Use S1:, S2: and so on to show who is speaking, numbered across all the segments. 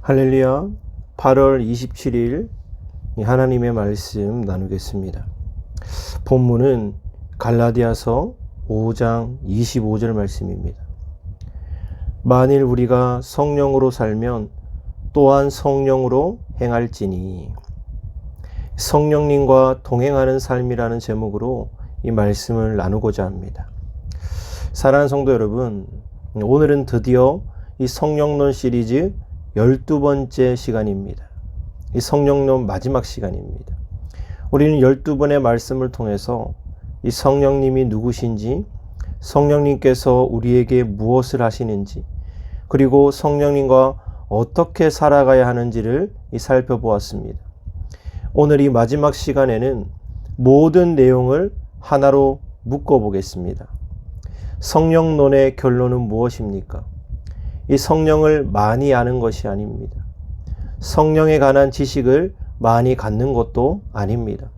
S1: 할렐루야. 8월 27일 하나님의 말씀 나누겠습니다. 본문은 갈라디아서 5장 25절 말씀입니다. 만일 우리가 성령으로 살면 또한 성령으로 행할지니, 성령님과 동행하는 삶이라는 제목으로 이 말씀을 나누고자 합니다. 사랑하는 성도 여러분, 오늘은 드디어 이 성령론 시리즈 12번째 시간입니다. 이 성령론 마지막 시간입니다. 우리는 12번의 말씀을 통해서 이 성령님이 누구신지, 성령님께서 우리에게 무엇을 하시는지, 그리고 성령님과 어떻게 살아가야 하는지를 살펴보았습니다. 오늘 이 마지막 시간에는 모든 내용을 하나로 묶어보겠습니다. 성령론의 결론은 무엇입니까? 이 성령을 많이 아는 것이 아닙니다. 성령에 관한 지식을 많이 갖는 것도 아닙니다.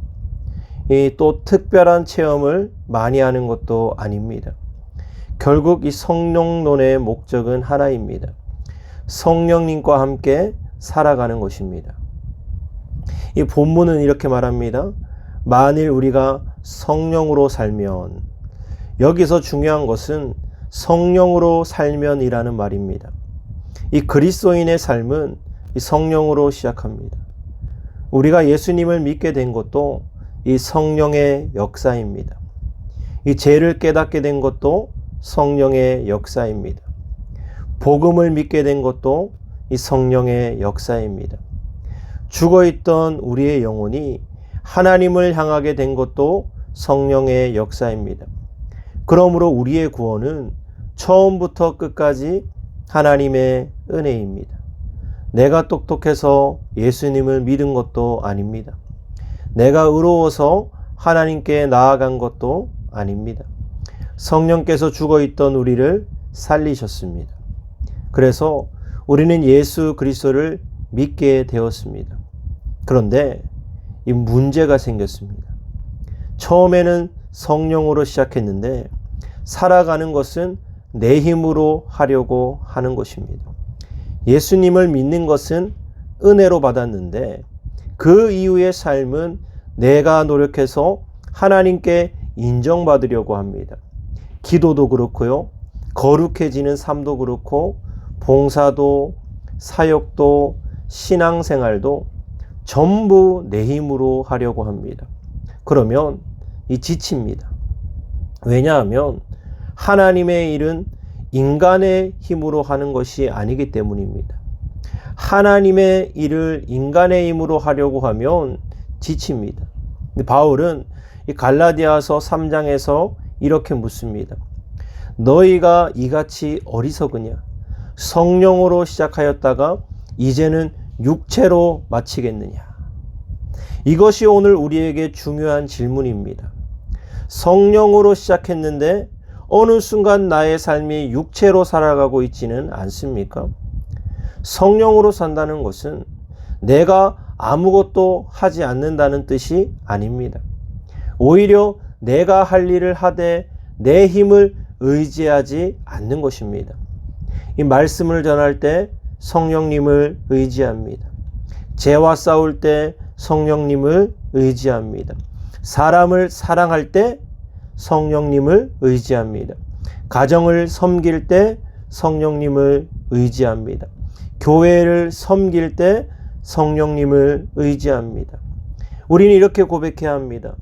S1: 또 특별한 체험을 많이 하는 것도 아닙니다. 결국 이 성령론의 목적은 하나입니다. 성령님과 함께 살아가는 것입니다. 이 본문은 이렇게 말합니다. 만일 우리가 성령으로 살면, 여기서 중요한 것은 성령으로 살면이라는 말입니다. 이 그리스도인의 삶은 이 성령으로 시작합니다. 우리가 예수님을 믿게 된 것도 이 성령의 역사입니다. 이 죄를 깨닫게 된 것도 성령의 역사입니다. 복음을 믿게 된 것도 이 성령의 역사입니다. 죽어있던 우리의 영혼이 하나님을 향하게 된 것도 성령의 역사입니다. 그러므로 우리의 구원은 처음부터 끝까지 하나님의 은혜입니다. 내가 똑똑해서 예수님을 믿은 것도 아닙니다. 내가 의로워서 하나님께 나아간 것도 아닙니다. 성령께서 죽어있던 우리를 살리셨습니다. 그래서 우리는 예수 그리스도를 믿게 되었습니다. 그런데 이 문제가 생겼습니다. 처음에는 성령으로 시작했는데 살아가는 것은 내 힘으로 하려고 하는 것입니다. 예수님을 믿는 것은 은혜로 받았는데 그 이후의 삶은 내가 노력해서 하나님께 인정받으려고 합니다. 기도도 그렇고요, 거룩해지는 삶도 그렇고, 봉사도, 사역도, 신앙생활도 전부 내 힘으로 하려고 합니다. 그러면 이 지칩니다. 왜냐하면 하나님의 일은 인간의 힘으로 하는 것이 아니기 때문입니다. 하나님의 일을 인간의 힘으로 하려고 하면 지칩니다. 바울은 이 갈라디아서 3장에서 이렇게 묻습니다. 너희가 이같이 어리석으냐? 성령으로 시작하였다가 이제는 육체로 마치겠느냐? 이것이 오늘 우리에게 중요한 질문입니다. 성령으로 시작했는데 어느 순간 나의 삶이 육체로 살아가고 있지는 않습니까? 성령으로 산다는 것은 내가 아무것도 하지 않는다는 뜻이 아닙니다. 오히려 내가 할 일을 하되 내 힘을 의지하지 않는 것입니다. 이 말씀을 전할 때 성령님을 의지합니다. 죄와 싸울 때 성령님을 의지합니다. 사람을 사랑할 때 성령님을 의지합니다. 가정을 섬길 때 성령님을 의지합니다. 교회를 섬길 때 성령님을 의지합니다. 우리는 이렇게 고백해야 합니다.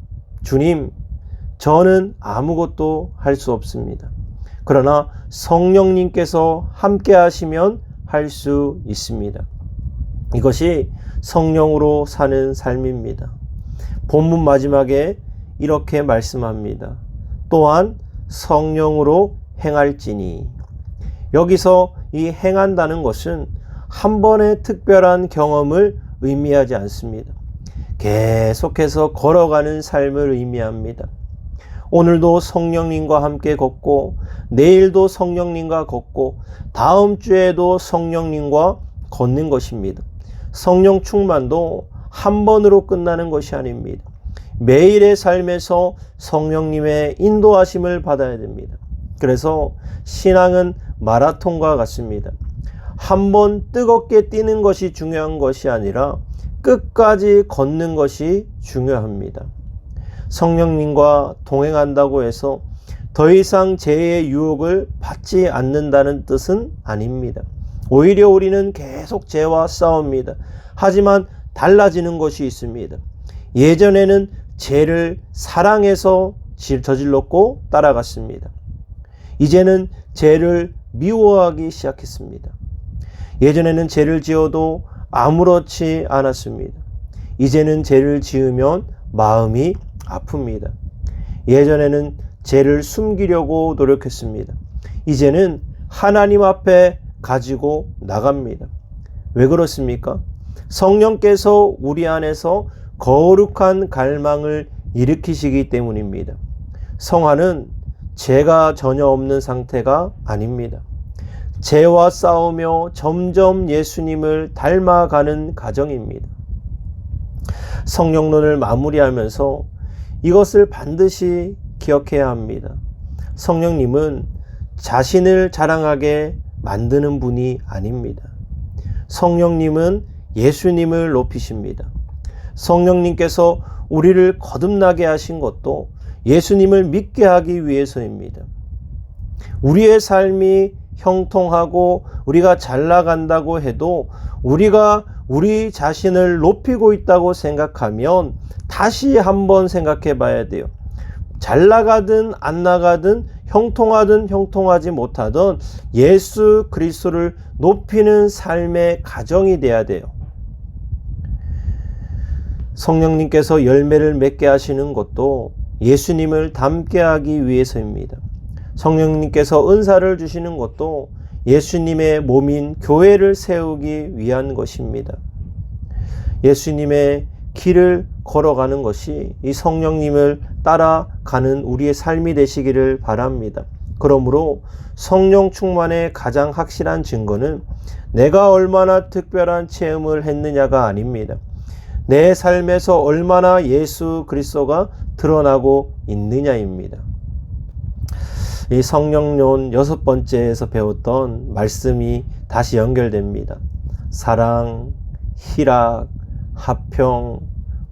S1: 주님, 저는 아무것도 할 수 없습니다. 그러나 성령님께서 함께 하시면 할 수 있습니다. 이것이 성령으로 사는 삶입니다. 본문 마지막에 이렇게 말씀합니다. 또한 성령으로 행할지니. 여기서 이 행한다는 것은 한 번의 특별한 경험을 의미하지 않습니다. 계속해서 걸어가는 삶을 의미합니다. 오늘도 성령님과 함께 걷고, 내일도 성령님과 걷고, 다음 주에도 성령님과 걷는 것입니다. 성령 충만도 한 번으로 끝나는 것이 아닙니다. 매일의 삶에서 성령님의 인도하심을 받아야 됩니다. 그래서 신앙은 마라톤과 같습니다. 한번 뜨겁게 뛰는 것이 중요한 것이 아니라 끝까지 걷는 것이 중요합니다. 성령님과 동행한다고 해서 더 이상 죄의 유혹을 받지 않는다는 뜻은 아닙니다. 오히려 우리는 계속 죄와 싸웁니다. 하지만 달라지는 것이 있습니다. 예전에는 죄를 사랑해서 저질렀고 따라갔습니다. 이제는 죄를 미워하기 시작했습니다. 예전에는 죄를 지어도 아무렇지 않았습니다. 이제는 죄를 지으면 마음이 아픕니다. 예전에는 죄를 숨기려고 노력했습니다. 이제는 하나님 앞에 가지고 나갑니다. 왜 그렇습니까? 성령께서 우리 안에서 거룩한 갈망을 일으키시기 때문입니다. 성화는 죄가 전혀 없는 상태가 아닙니다. 죄와 싸우며 점점 예수님을 닮아가는 과정입니다. 성령론을 마무리하면서 이것을 반드시 기억해야 합니다. 성령님은 자신을 자랑하게 만드는 분이 아닙니다. 성령님은 예수님을 높이십니다. 성령님께서 우리를 거듭나게 하신 것도 예수님을 믿게 하기 위해서입니다. 우리의 삶이 형통하고 우리가 잘 나간다고 해도 우리가 우리 자신을 높이고 있다고 생각하면 다시 한번 생각해 봐야 돼요. 잘 나가든 안 나가든 형통하든 형통하지 못하든 예수 그리스도를 높이는 삶의 가정이 돼야 돼요. 성령님께서 열매를 맺게 하시는 것도 예수님을 닮게 하기 위해서입니다. 성령님께서 은사를 주시는 것도 예수님의 몸인 교회를 세우기 위한 것입니다. 예수님의 길을 걸어가는 것이 이 성령님을 따라가는 우리의 삶이 되시기를 바랍니다. 그러므로 성령 충만의 가장 확실한 증거는 내가 얼마나 특별한 체험을 했느냐가 아닙니다. 내 삶에서 얼마나 예수 그리스도가 드러나고 있느냐입니다. 이 성령론 6번째에서 배웠던 말씀이 다시 연결됩니다. 사랑, 희락, 화평,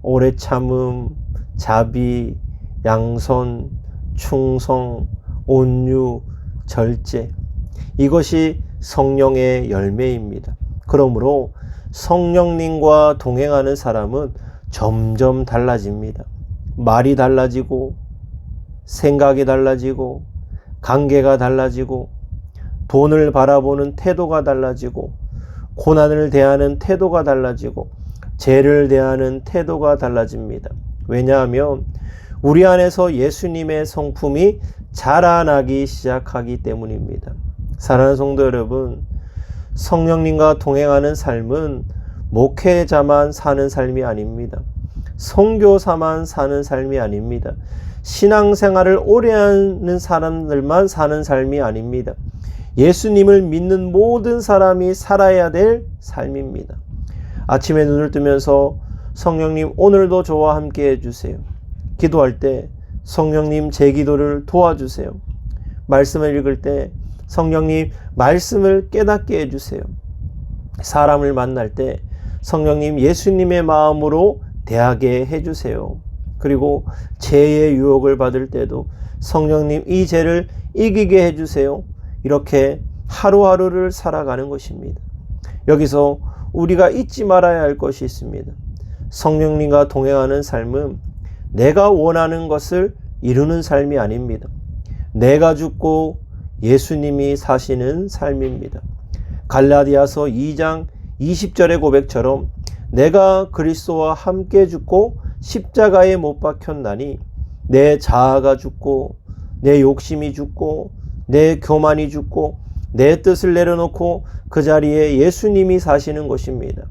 S1: 오래 참음, 자비, 양선, 충성, 온유, 절제. 이것이 성령의 열매입니다. 그러므로 성령님과 동행하는 사람은 점점 달라집니다. 말이 달라지고, 생각이 달라지고, 관계가 달라지고, 돈을 바라보는 태도가 달라지고, 고난을 대하는 태도가 달라지고, 죄를 대하는 태도가 달라집니다. 왜냐하면 우리 안에서 예수님의 성품이 자라나기 시작하기 때문입니다. 사랑하는 성도 여러분, 성령님과 동행하는 삶은 목회자만 사는 삶이 아닙니다. 선교사만 사는 삶이 아닙니다. 신앙생활을 오래 하는 사람들만 사는 삶이 아닙니다. 예수님을 믿는 모든 사람이 살아야 될 삶입니다. 아침에 눈을 뜨면서 성령님 오늘도 저와 함께 해주세요. 기도할 때 성령님 제 기도를 도와주세요. 말씀을 읽을 때 성령님 말씀을 깨닫게 해주세요. 사람을 만날 때 성령님 예수님의 마음으로 대하게 해주세요. 그리고 죄의 유혹을 받을 때도 성령님 이 죄를 이기게 해주세요. 이렇게 하루하루를 살아가는 것입니다. 여기서 우리가 잊지 말아야 할 것이 있습니다. 성령님과 동행하는 삶은 내가 원하는 것을 이루는 삶이 아닙니다. 내가 죽고 예수님이 사시는 삶입니다. 갈라디아서 2장 20절의 고백처럼 내가 그리스도와 함께 죽고 십자가에 못 박혔나니 내 자아가 죽고 내 욕심이 죽고 내 교만이 죽고 내 뜻을 내려놓고 그 자리에 예수님이 사시는 것입니다.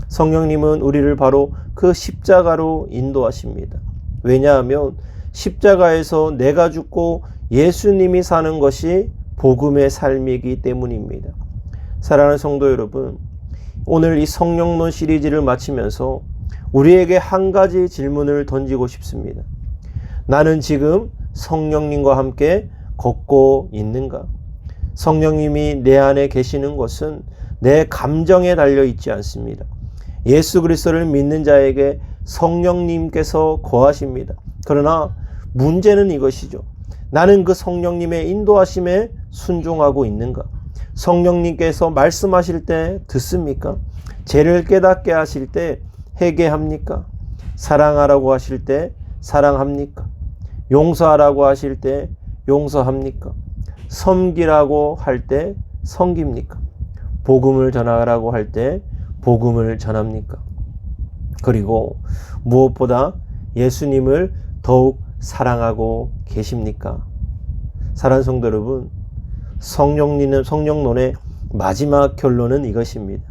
S1: 성령님은 우리를 바로 그 십자가로 인도하십니다. 왜냐하면 십자가에서 내가 죽고 예수님이 사는 것이 복음의 삶이기 때문입니다. 사랑하는 성도 여러분, 오늘 이 성령론 시리즈를 마치면서 우리에게 한 가지 질문을 던지고 싶습니다. 나는 지금 성령님과 함께 걷고 있는가? 성령님이 내 안에 계시는 것은 내 감정에 달려 있지 않습니다. 예수 그리스도를 믿는 자에게 성령님께서 거하십니다. 그러나 문제는 이것이죠. 나는 그 성령님의 인도하심에 순종하고 있는가? 성령님께서 말씀하실 때 듣습니까? 죄를 깨닫게 하실 때 회개합니까? 사랑하라고 하실 때 사랑합니까? 용서하라고 하실 때 용서합니까? 섬기라고 할 때 섬깁니까? 복음을 전하라고 할 때 복음을 전합니까? 그리고 무엇보다 예수님을 더욱 사랑하고 계십니까? 사랑하는 성도 여러분, 성령론의 마지막 결론은 이것입니다.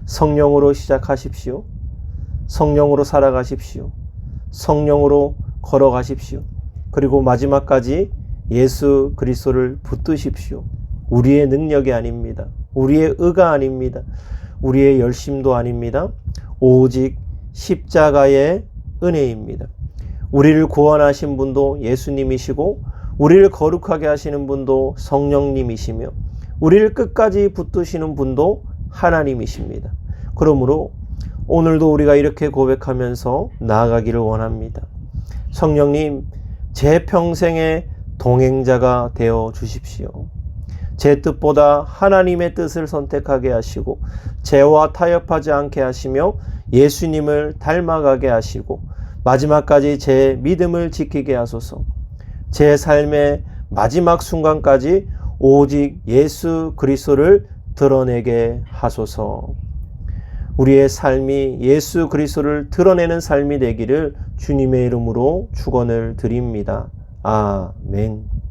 S1: 성령으로 시작하십시오. 성령으로 살아가십시오. 성령으로 걸어가십시오. 그리고 마지막까지 예수 그리스도를 붙드십시오. 우리의 능력이 아닙니다. 우리의 의가 아닙니다. 우리의 열심도 아닙니다. 오직 십자가의 은혜입니다. 우리를 구원하신 분도 예수님이시고 우리를 거룩하게 하시는 분도 성령님이시며 우리를 끝까지 붙드시는 분도 하나님이십니다. 그러므로 오늘도 우리가 이렇게 고백하면서 나아가기를 원합니다. 성령님, 제 평생의 동행자가 되어 주십시오. 제 뜻보다 하나님의 뜻을 선택하게 하시고 죄와 타협하지 않게 하시며 예수님을 닮아가게 하시고 마지막까지 제 믿음을 지키게 하소서. 제 삶의 마지막 순간까지 오직 예수 그리스도를 드러내게 하소서. 우리의 삶이 예수 그리스도를 드러내는 삶이 되기를 주님의 이름으로 축원을 드립니다. 아멘.